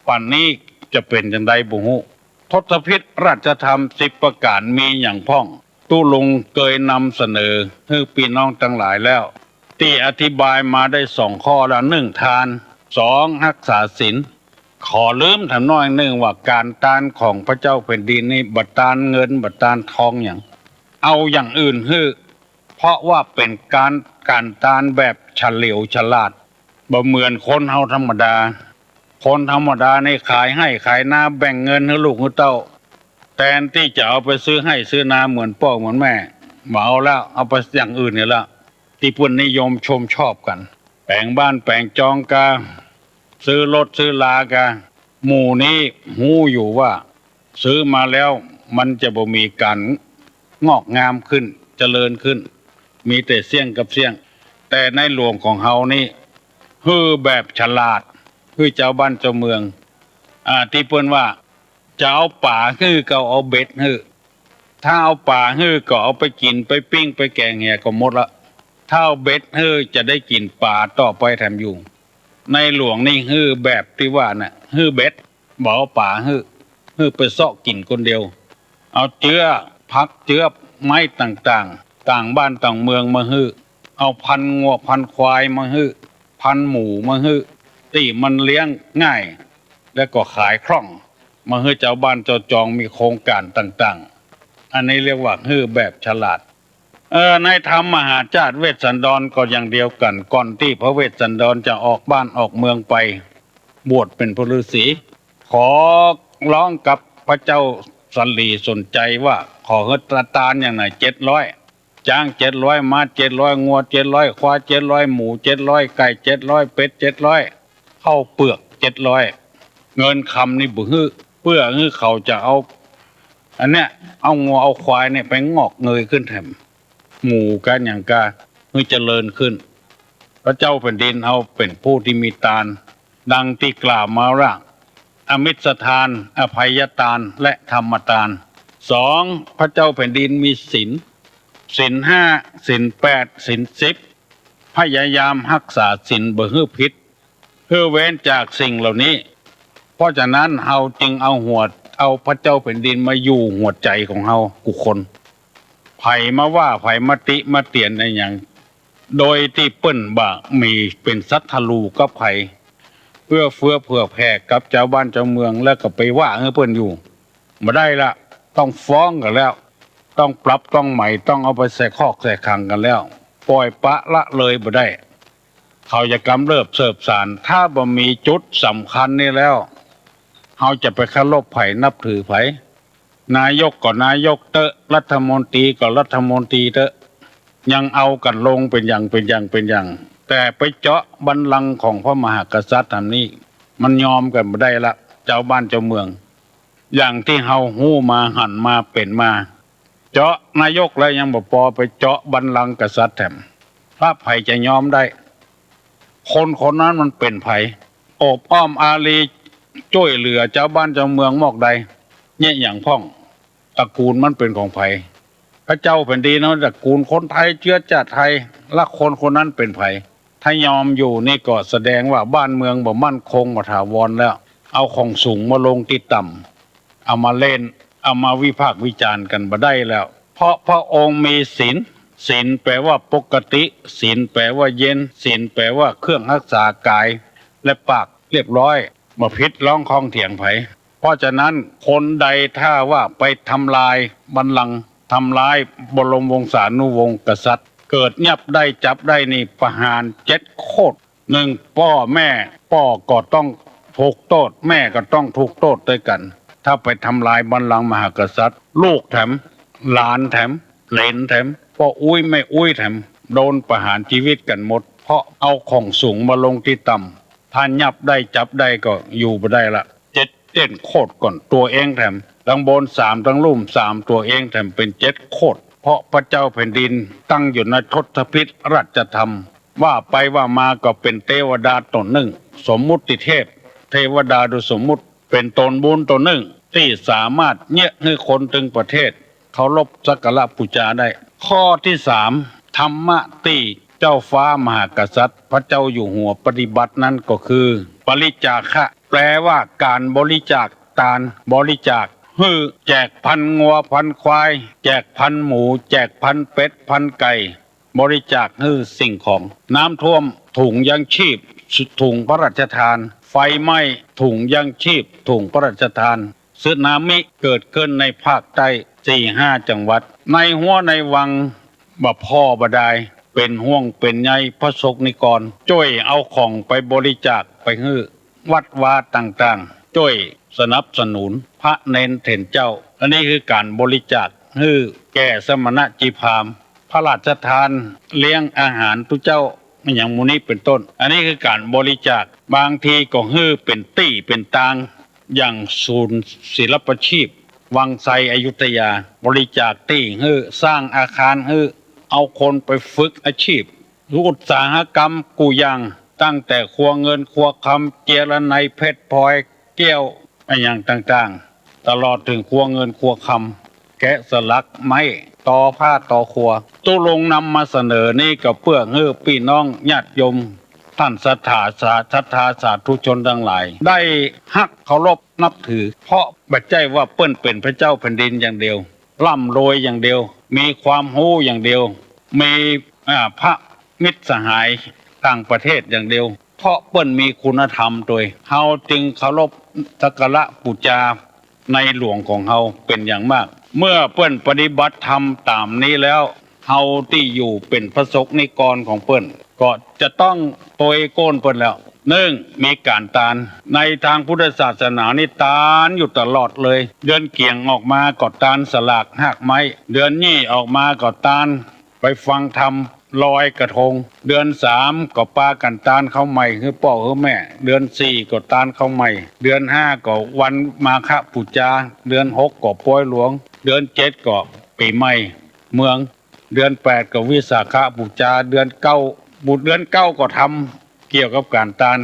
ป่านนี้จะเป็นจังไดบ่ฮู้ทศพิธราชธรรม10 ประการมีอย่างพ้องตู้ลุงเคยนำเสนอให้พี่น้องทั้งหลายแล้วที่ ที่อธิบายมาได้2 ข้อละ1ทาน2รักษาศีลขอลืมถามน้อยหนึ่งว่าการตานของพระเจ้าแผ่นดินนี่บัดตานเงินบัดตานทองอย่างเอาอย่างอื่นคือเพราะว่าเป็นการตานแบบเฉลียวฉลาดบ่เหมือนคนเฮาธรรมดาคนธรรมดาในขายให้ขายนาแบ่งเงินให้ลูกให้เต้าแทนที่จะเอาไปซื้อให้ซื้อนาเหมือนพ่อเหมือนแม่บ่เอาแล้วเอาไปอย่างอื่นนี่ละที่เพิ่นนิยมชมชอบกันแปลงบ้านแปลงจองกาซื้อรถซื้อลากาหมู่นี้หู้อยู่ว่าซื้อมาแล้วมันจะบ่มีการงอกงามขึ้นเจริญขึ้นมีแต่เสี่ยงกับเสี่ยงแต่ในหลวงของเฮานี่ฮือแบบฉลาดคือเจ้าบ้านเจ้าเมืองที่เพิ่นว่าจะเอาป่าฮือก็เอาเบ็ดฮือถ้าเอาป่าฮือก็เอาไปกินไปปิ้งไปแกงแห่ก็หมดละถ้าเอาเบ็ดฮือจะได้กินป่าต่อไปแถมอยู่ในหลวงนี่ฮือแบบที่ว่าน่ะฮือเบ็ดบ่เอาป่าฮือไปเซาะกินคนเดียวเอาเจื้อพักเจื้อไม้ต่างๆต่างบ้านต่างเมืองมาฮือเอาพันงัวพันควายมาฮือพันหมูมาฮือที่มันเลี้ยงง่ายแล้วก็ขายคล่องมาฮือเจ้าบ้านเจ้าจองมีโครงการต่างๆอันนี้เรียกว่าฮือแบบฉลาดในธรรมมหาจาตุเวสสันดรก็อย่างเดียวกันก่อนที่พระเวสสันดรจะออกบ้านออกเมืองไปบวชเป็นพระฤาษีขอร้องกับพระเจ้าสันลีสนใจว่าขอให้ตราตานอย่างไหน700จ้าง700ม้า700งัว700ควาย700หมู700ไก่700เป็ด700ข้าวเปลือก700เงินคำนี่บ่ฮื้อเพื่อฮื้อเขาจะเอาอันเนี้ยเอางัวเอาควายเนี่ยไปงอกเงยขึ้นแถมหมู่กันอย่างกาฮื้อเจริญขึ้นพระเจ้าแผ่นดินเอาเป็นผู้ที่มีตาลดังที่กล่าวมาว่าอมิตรทานอภัยทานและธรรมทาน2พระเจ้าแผ่นดินมีศีล5ศีล8ศีล10พยายามรักษาศีลบ่ฮื้อผิดเพื่อเว้นจากสิ่งเหล่านี้เพราะฉะนั้นเฮาจึงเอาพระเจ้าแผ่นดินมาอยู่หัวใจของเฮาทุกคนไผมาว่าไผมาติมาเตียนในอย่างโดยที่เปิ้นบ่มีเป็นสัทธลูกับไผเพื่อเผื่อแผ่กับเจ้าบ้านเจ้าเมืองแล้วก็ไปว่าให้เปิ้นอยู่บ่ได้ละต้องฟ้องกันแล้วต้องปรับต้องใหม่ต้องเอาไปใส่คอกใส่ขังกันแล้วปล่อยปะละเลยบ่ได้เขาจะกำเริบเสิบสารถ้าบ่มีจุดสำคัญนี่แล้วเฮาจะไปเคารพไผนับถือไผนายกก็นายกเตอะรัฐมนตรีก็รัฐมนตรีเตอะยังเอากันลงเป็นอย่างแต่ไปเจาะบัลลังก์ของพระมหากษัตริย์ทำนี้มันยอมกันบ่ได้ละเจ้าบ้านเจ้าเมืองอย่างที่เฮาฮู้มาหันมาเป็นมาเจาะนายกแล้วยังบ่พอไปเจาะบัลลังก์กษัตริย์แถมพระไผจะยอมได้คนนั้นมันเป็นไผโอบอ้อมอารีช่วยเหลือเจ้าบ้านเจ้าเมืองมอกใดเนี่ยอย่างพ่องตระกูลมันเป็นของไผพระเจ้าแผ่นดินเนาะตระกูลคนไทยเชื้อชาติไทยและคนนั้นเป็นไผถ้ายอมอยู่นี่ก็แสดงว่าบ้านเมืองบ่มั่นคงบ่ถาวรแล้วเอาของสูงมาลงที่ต่ำเอามาเล่นเอามาวิพากษ์วิจารณ์กันบ่ได้แล้วเพราะพระองค์มีศีลแปลว่าปกติศีลแปลว่าเย็นศีลแปลว่าเครื่องรักษากายและปากเรียบร้อยบ่ผิดร้องคองเถียงไผเพราะฉะนั้นคนใดถ้าว่าไปทำลายบัลลังก์ทำลายบรมวงศานุวงศ์กษัตริย์เกิดยับได้จับได้นี่ประหาร7โคตร1พ่อก็ต้องถูกโทษแม่ก็ต้องถูกโทษด้วยกันถ้าไปทำลายบัลลังก์มหากษัตริย์ลูกแถมหลานแถมเหลนแถมพ่ออุ้ยไม่อุ้ยแถมโดนประหารชีวิตกันหมดเพราะเอาของสูงมาลงที่ต่ำถ้ายับได้จับได้ก็อยู่บ่ได้ละ7โคตรก่อนตัวเองแถมทั้งบน3ทั้งลุ่ม3ตัวเองแถมเป็น7โคตรเพราะพระเจ้าแผ่นดินตั้งอยู่ในทศพิธราชธรรมว่าไปว่ามาก็เป็นเทวดาตนหนึ่งสมมุติเทพเทวดาโดยสมมุติเป็นตนบุญตนหนึ่งที่สามารถเนี่ยให้คนถึงประเทศเคารพสักการะบูชาได้ข้อที่3ธรรมะที่เจ้าฟ้ามหากษัตริย์พระเจ้าอยู่หัวปฏิบัตินั้นก็คือปริจาคะแปลว่าการบริจาคทานบริจาคแจกพันงัวพันควายแจกพันหมูแจกพันเป็ดพันไก่ บริจาคให้สิ่งของน้ำท่วมถุงยังชีพถุงพระราชทานไฟไหม้ถุงยังชีพถุงพระราชทานสึนามิเกิดขึ้นในภาคใต้ 4-5 จังหวัดในหัวในวังบ่พ่อบ่ได้เป็นห่วงเป็นใยพระสงฆ์นิกรช่วยเอาของไปบริจาคไปให้วัดวาต่างๆช่วยสนับสนุนพระเนนเถรเจ้าอันนี้คือการบริจาคให้แก่สมณจีพราหมณ์พระราชทานเลี้ยงอาหารทุเจ้าอย่างมูนี้เป็นต้นอันนี้คือการบริจาคบางทีก็ให้เป็นตี้เป็นตางอย่างศูนย์ศิลปชีพวังไสอยุธยาบริจาคตี้ให้สร้างอาคารให้เอาคนไปฝึกอาชีพอุตสาหกรรมกูย่างตั้งแต่ครัวเงินครัวคำเจรไนเพชรพลอยแก้วอย่างต่างๆตลอดถึงครัวเงินครัวคำแกะสลักไม้ต่อผ้าต่อครัวตุลงนำมาเสนอนี่ก็เพื่อให้พี่น้องญาติโยมท่านศรัทธาสาธุชนทั้งหลายได้ฮักเคารพนับถือเพราะบัดใจว่าเปิ้นเป็นพระเจ้าแผ่นดินอย่างเดียวร่ำรวยอย่างเดียวมีความรู้อย่างเดียวมีพระมิตรสหายต่างประเทศอย่างเดียวเพราะเปิ้นมีคุณธรรมโดยเฮาจึงเคารพสักการะบูชาในหลวงของเฮาเป็นอย่างมากเมื่อเปิ้นปฏิบัติธรรมตามนี้แล้วเฮาที่อยู่เป็นพระสงฆ์นิกรของเปิ้นก็จะต้องโตยโกนเปิ้นแล้วมีการตานในทางพุทธศาสนานี่ตานอยู่ตลอดเลยเดือนเกี่ยงออกมาก็ตานสลากหากไม้เดือนนี้ออกมาก็ตานไปฟังธรรมลอยกระทงเดือน3ก็ปากันตานเข้าใหม่คือพ่อคือแม่เดือน4ก็ตานเข้าใหม่เดือน5ก็วันมาฆบูชาเดือน6ก็ปอยหลวงเดือน7ก็ปีใหม่เมืองเดือน8ก็วิสาขบูชาเดือน9ก็ทำเกี่ยวกับการตาน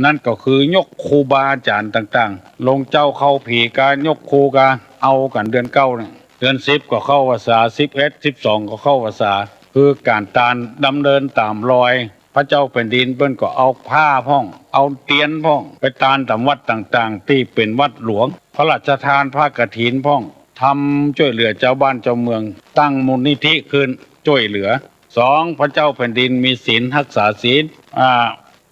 นั่นก็คือยกครูบาอาจารย์ต่างๆลงเจ้าเข้าผีการยกครูกาเอากันเดือน9เนี่ยเดือน10ก็เข้าพรรษา11 12ก็เข้าพรรษาคือการตานดำเนินตามรอยพระเจ้าแผ่นดินเปิ้นก็เอาผ้าพ่องเอาเตียนพ่องไปตานตามวัดต่างๆที่เป็นวัดหลวงพระราชทานผ้ากฐินพ่องทำช่วยเหลือเจ้าบ้านเจ้าเมืองตั้งมูลนิธิขึ้นช่วยเหลือ2พระเจ้าแผ่นดินมีศีลรักษาศีล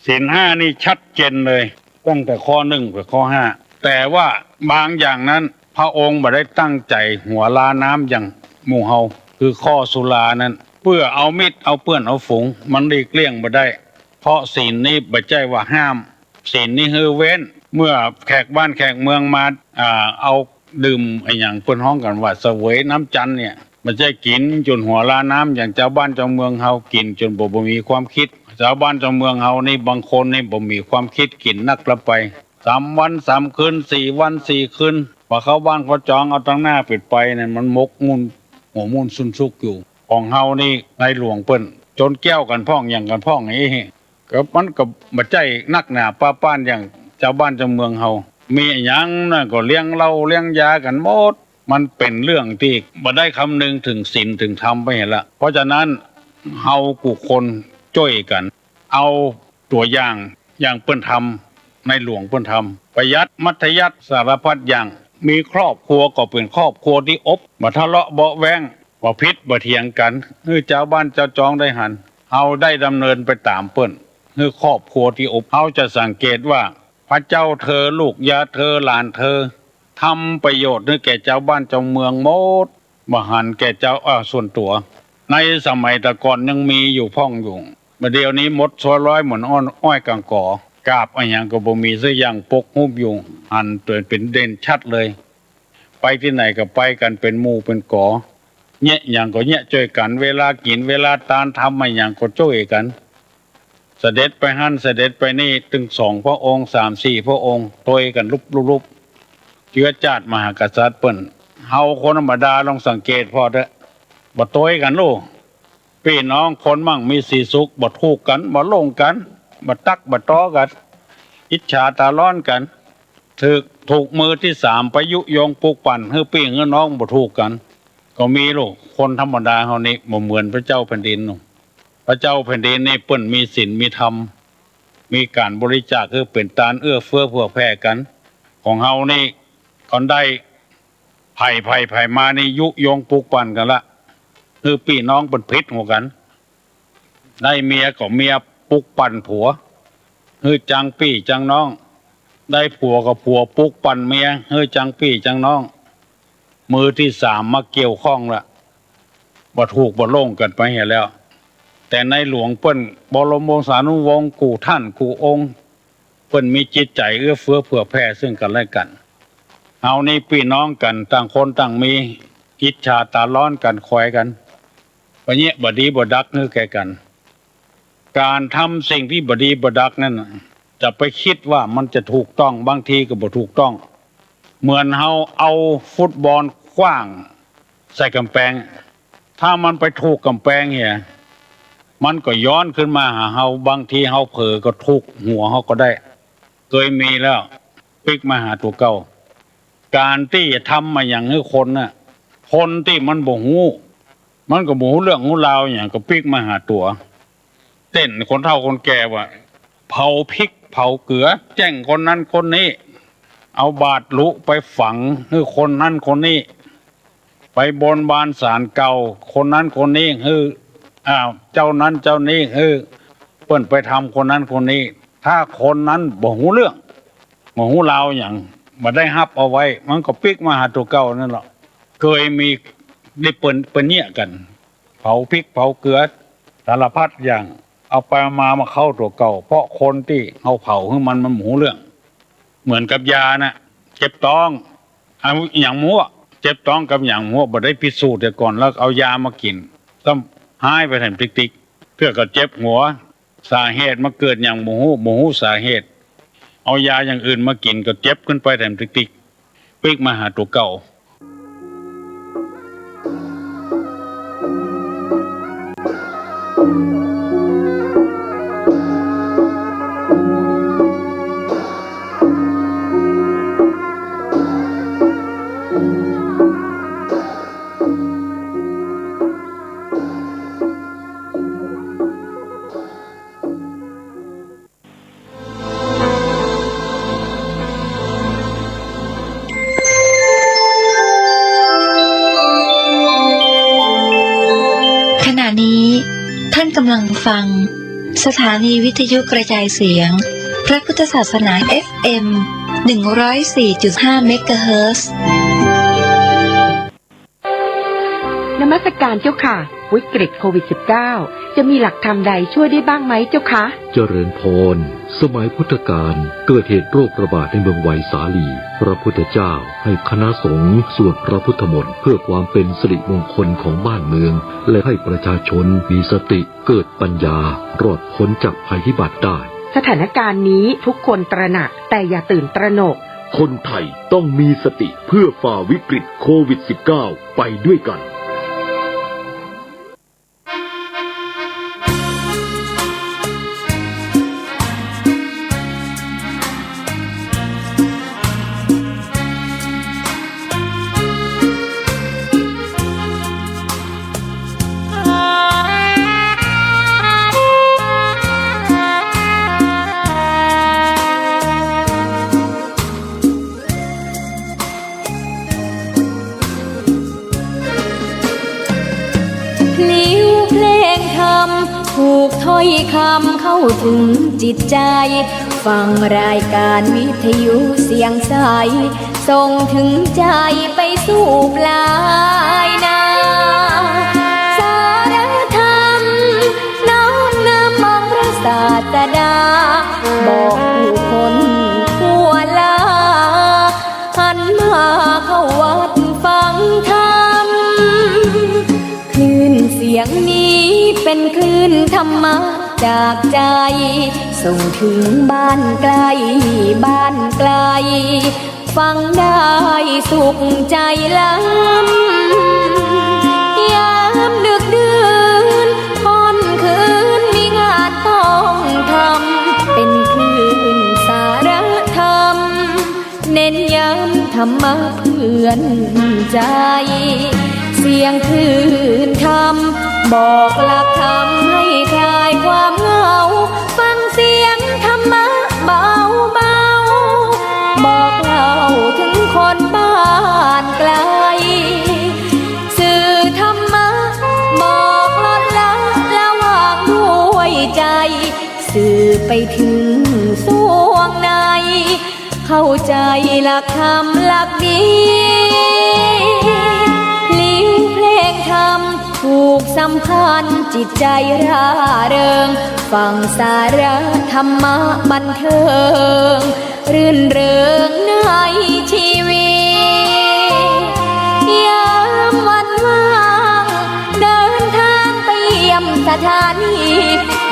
ศีล5นี่ชัดเจนเลยตั้งแต่ข้อ1ถึงข้อ5แต่ว่าบางอย่างนั้นพระองค์บ่ได้ตั้งใจหัวลาน้ำอย่างหมู่เฮาคือข้อสุรานั้นเพื่อเอามิตรเอาเพื่อนเอาฝูงมันหลีกเลี่ยงบ่ได้เพราะศีลนี้บ่ใช่ว่าห้ามศีลนี้คือเว้นเมื่อแขกบ้านแขกเมืองมาเอาดื่มอย่างเปิ้นฮ้องกันว่าเสวยน้ำจันทร์เนี่ยมันจะกินจนหัวลาน้ำอย่างเจ้าบ้านเจ้าเมืองเฮากินจนบ่มีความคิดชาวบ้านเจ้าเมืองเฮานี่บางคนนี่บ่มีความคิดกินนักละไป3 วัน 3 คืน4 วัน 4 คืนพอเข้าบ้านเขาจองเอาตั้งหน้าปิดไปนั่นมันมกมุ่นหัวมุ่นซุนซุกอยู่ของเฮานี่ในหลวงเปิ้นจนแก้วกันพ้องอย่างกันพ้องนี่ก็มันก็บ่ใจนักหนาป้าป้านอย่างชาวบ้านเจ้าเมืองเฮามีหยังน่ะก็เลี้ยงเหล้าเลี้ยงยากันหมดมันเป็นเรื่องที่บ่ได้คำนึงถึงศีลถึงธรรมไปเห็นละเพราะฉะนั้นเฮากูคนช่วยกันเอาตัวอย่างเปิ้นทำในหลวงเปิ้นทำประหยัดมัธยัสถ์สารพัดอย่างมีครอบครัวก็เป็นครอบครัวที่อบบ่ทะเลาะเบาะแว้งบ่พิษบ่เถียงกันคือเจ้าบ้านเจ้าจองได้หันเฮาได้ดำเนินไปตามเปิ้นคือครอบครัวที่อบเฮาจะสังเกตว่าพระเจ้าเธอลูกยาเธอหลานเธอทำประโยชน์ให้แก่เจ้าบ้านเจ้าเมืองหมดบ่หันแก่เจ้าส่วนตัวในสมัยตะก่อนยังมีอยู่พ่องอยู่เมื่อเดี๋ยวนี้หมด200เหมือนอ้อยกังกอกาบอย่างก็บ่มีสักอย่างปกหุบอยู่หันเป็นเด่นชัดเลยไปที่ไหนก็ไปกันเป็นหมู่เป็นกอเนี่ยอย่างก็เนี่ยช่วยกันเวลากินเวลาตานทำอย่างก็ช่วยกันเสด็จไปหั่นเสด็จไปนี่ถึง2 พระองค์ 3-4 พระองค์ต้วยกันลุบเชื้อชาติมหากษัตริย์เปิ้นเฮาคนธรรมดาลองสังเกตพอเด้อบ่ต้วยกันลูกพี่น้องคนมั่งมีสีสุขบ่ถูกกันบ่ลงกันบ่ตักบ่ต้อกันอิจฉาตาร้อนกันถูกมือที่3ไปยุยงปลุกปั่นให้พี่ให้น้องบ่ถูกกันก็มีลูกคนธรรมดาเฮานี่บ่เหมือนพระเจ้าแผ่นดินพระเจ้าแผ่นดินนี่เปิ้นมีศีลมีธรรมมีการบริจาคคือเป็นตานเอื้อเฟื้อเผื่อแผ่กันของเฮานี่ก่อนได้ไผ่มานี่ยุยงปลุกปั่นกันละคือพี่น้องเป็นพิษหัวกัน ได้เมียก็เมียปลุกปั่นผัวเฮ้ยจังปี้จังน้องได้ผัวกับผัวปลุกปั่นเมียเฮ้ยจังปี้จังน้องมือที่สามมาเกี่ยวข้องละบ่ถูกบ่โล่งกันไปเห็นแล้วแต่ในหลวงเปิ้นบรมวงศานุวงศ์กู่ท่านกู่องค์เปิ้นมีจิตใจเอื้อเฟื้อเผื่อแผ่ซึ่งกันและกันเอานี่พี่น้องกันต่างคนต่างมีอิจฉาตาร้อนกันคอยกันปะเนี้ยบดีบดักนึกแก่กันการทำสิ่งที่บดีบดักนั่นจะไปคิดว่ามันจะถูกต้องบางทีก็บ่ถูกต้องเหมือนเฮาเอาฟุตบอลขว้างใส่กำแพงถ้ามันไปถูกกำแพงเหี่ยมันก็ย้อนขึ้นมาหาเฮาบางทีเฮาเผลอก็ทุกหัวเฮาก็ได้เคยมีแล้วปิกมาหาตัวเก่าการที่จะทำมาอย่างให้คนน่ะคนที่มันบ่ฮู้มันก็บ่ฮู้เรื่องฮู้ราวอย่างก็ปิกมาหาตัวเต้นคนเฒ่าคนแก่ว่าเผาพริกเผาเกลือแจ้งคนนั้นคนนี้เอาบาตรลุไปฝังให้คนนั้นคนนี้ไปบนบานศาลเก่าคนนั้นคนนี้เจ้านั้นเจ้านี้เปิ้นไปทำคนนั้นคนนี้ถ้าคนนั้นบ่ฮู้เรื่องบ่ฮู้ราวอย่างบ่ได้ฮับเอาไว้มันก็ปิกมาหาตัวเก่านั่นแหละเคยมีได้เปิ้นเนี่ยกันเผาพริกเผาเกลือสารพัดอย่างเอาไปมาเข้าตัวเก่าเพราะคนที่เอาเผาให้มันบ่ฮู้เรื่องเหมือนกับยานะเจ็บท้องเอาอย่างมั่วเจ็บท้องกับอย่างมั่วบ่ได้พิสูจน์แต่ก่อนแล้วเอายามากินต้องหายไปแถมติ๊กเพื่อก็เจ็บหัวสาเหตุมาเกิดอย่างบ่ฮู้สาเหตุเอายาอย่างอื่นมากินก็เจ็บขึ้นไปแถมติ๊กปิกมาหาตัวเก่าท่านกำลังฟังสถานีวิทยุกระจายเสียงพระพุทธศาสนา FM 104.5 เมกะเฮิรตซ์นมัสการเจ้าค่ะวิกฤตโควิด -19 จะมีหลักธรรมใดช่วยได้บ้างไหมเจ้าคะเจริญพรสมัยพุทธกาลเกิดเหตุโรคระบาดในเมืองไวสาลีพระพุทธเจ้าให้คณะสงฆ์สวดพระพุทธมนต์เพื่อความเป็นสิริมงคลของบ้านเมืองและให้ประชาชนมีสติเกิดปัญญารอดพ้นจากภัยพิบัติได้สถานการณ์นี้ทุกคนตระหนักแต่อย่าตื่นตระหนกคนไทยต้องมีสติเพื่อฝ่าวิกฤตโควิด -19 ไปด้วยกันถูกถ้อยคำเข้าถึงจิตใจฟังรายการวิทยุเสียงใสส่งถึงใจไปสู่ปลายนาสารธรรมน้อมนำมองพระศาสดาบอกผู้คนทั่วลาหันมาเข้าวัดฟังธรรมคลื่นเสียงนี้เป็นคลื่นธรรมะจากใจส่งถึงบ้านไกลบ้านไกลฟังได้สุขใจล้ำยามดึกดื่นค่ำคืนมีงานต้องทำเป็นคลื่นสารธรรมเน้นย้ำธรรมะเพื่อนใจเสียงคลื่นธรรมบอกหลักธรรมให้คลายความเหงาฟังเสียงธรรมะเบาเบาบอกเล่าถึงคนบ้านไกลสื่อธรรมะบอกลดละระหว่างดว ถึงสวงในเข้าใจหลักธรรมหลักดีพลิ้วเพลงธรรมผูกสัมพันธ์จิตใจร่าเริงฟังสาระธรรมะบันเทิงรื่นเริงในชีวิตยามวันว่างเดินทางไปเยี่ยมสถานี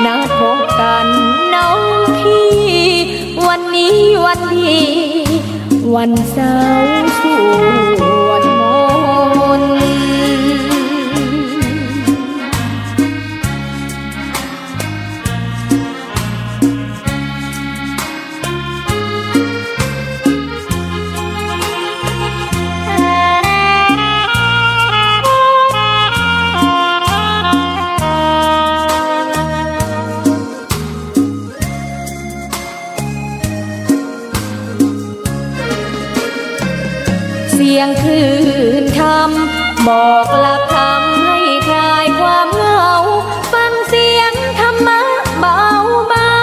นัดพบกันน้องพี่วันนี้วันดีวันเสาร์สวดมนต์เสียงคลื่นธรรมบอกหลักธรรมให้คลายความเหงาฟังเสียงธรรมะเบาเบา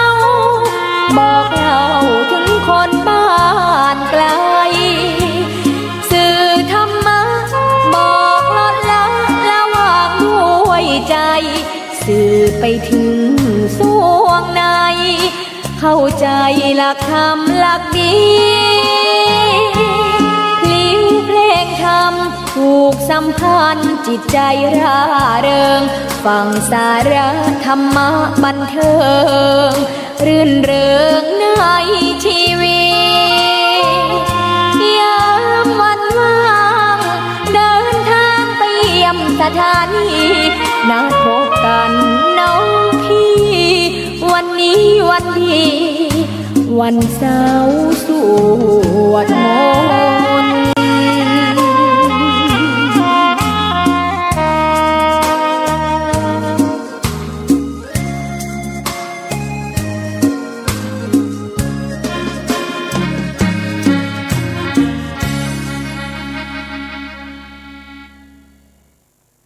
บอกเล่าถึงคนบ้านไกลสื่อธรรมะบอกลดละละวางด้วยใจสื่อไปถึงสวงในเข้าใจหลักธรรมหลักดีผูกสัมพันธ์จิตใจร่าเริงฟังสาระธรรมะบันเทิงรื่นเริงในชีวิตยามวันว่างเดินทางไปเยี่ยมสถานีนัดพบกันน้องพี่วันนี้วันดีวันเสาร์สวดมนต์